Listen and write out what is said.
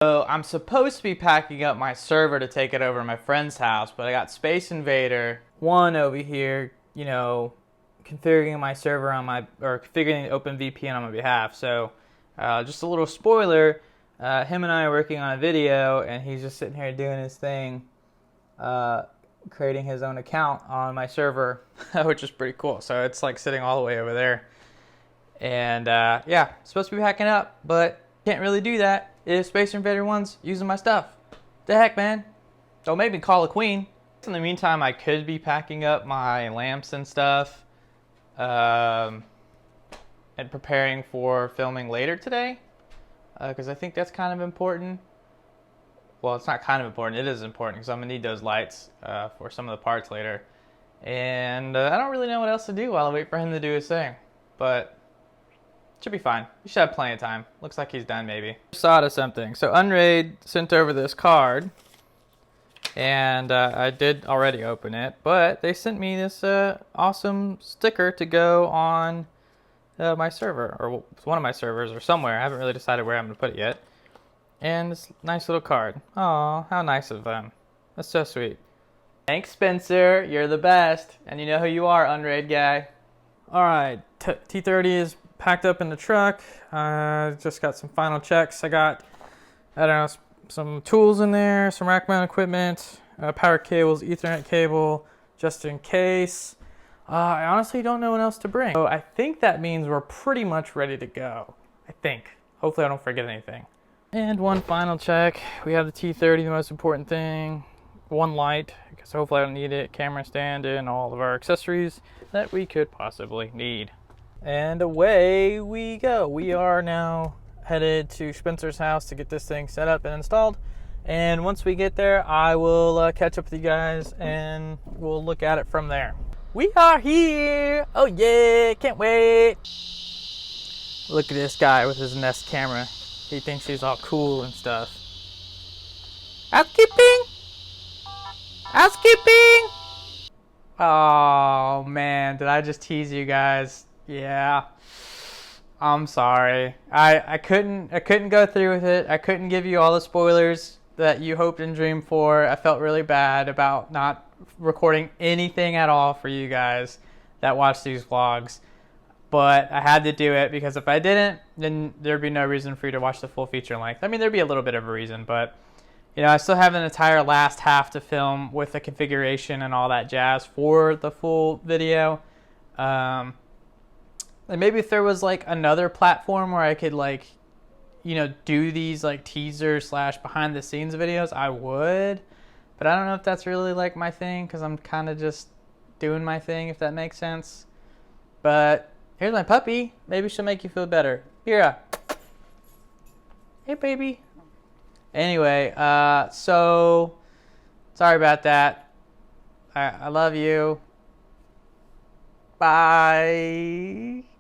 So I'm supposed to be packing up my server to take it over to my friend's house, but I got Space Invader 1 over here, configuring my server configuring the OpenVPN on my behalf. So just a little spoiler, him and I are working on a video and he's just sitting here doing his thing, creating his own account on my server, which is pretty cool. So it's like sitting all the way over there. And yeah, supposed to be packing up, but can't really do that if Space Invader 1's using my stuff. The heck, man? Don't make me call a queen. In the meantime, I could be packing up my lamps and stuff, and preparing for filming later today, because I think that's kind of important. Well, it's not kind of important, it is important, because I'm going to need those lights for some of the parts later. And I don't really know what else to do while I wait for him to do his thing. But should be fine. We should have plenty of time. Looks like he's done, maybe. Saw to something. So Unraid sent over this card, and I did already open it, but they sent me this awesome sticker to go on my server, or one of my servers, or somewhere. I haven't really decided where I'm going to put it yet. And this nice little card. Aw, how nice of them. That's so sweet. Thanks, Spencer. You're the best. And you know who you are, Unraid guy. Alright, T30 is packed up in the truck. Just got some final checks. I got, I don't know, some tools in there, some rack mount equipment, power cables, Ethernet cable, just in case. I honestly don't know what else to bring. So I think that means we're pretty much ready to go. I think. Hopefully I don't forget anything. And one final check. We have the T30, the most important thing. One light, because hopefully I don't need it. Camera stand and all of our accessories that we could possibly need. And away we go. We are now headed to Spencer's house to get this thing set up and installed. And once we get there, I will catch up with you guys and we'll look at it from there. We are here! Oh yeah, can't wait! Look at this guy with his Nest camera. He thinks he's all cool and stuff. Housekeeping! Housekeeping! Oh man, did I just tease you guys? Yeah, I'm sorry. I couldn't go through with it. I couldn't give you all the spoilers that you hoped and dreamed for. I felt really bad about not recording anything at all for you guys that watch these vlogs. But I had to do it because if I didn't, then there'd be no reason for you to watch the full feature length. I mean, there'd be a little bit of a reason, but I still have an entire last half to film with the configuration and all that jazz for the full video. And maybe if there was like another platform where I could do these like teaser / behind the scenes videos, I would. But I don't know if that's really like my thing because I'm kind of just doing my thing, if that makes sense. But here's my puppy. Maybe she'll make you feel better. Here. Hey, baby. Anyway, so sorry about that. I love you. Bye.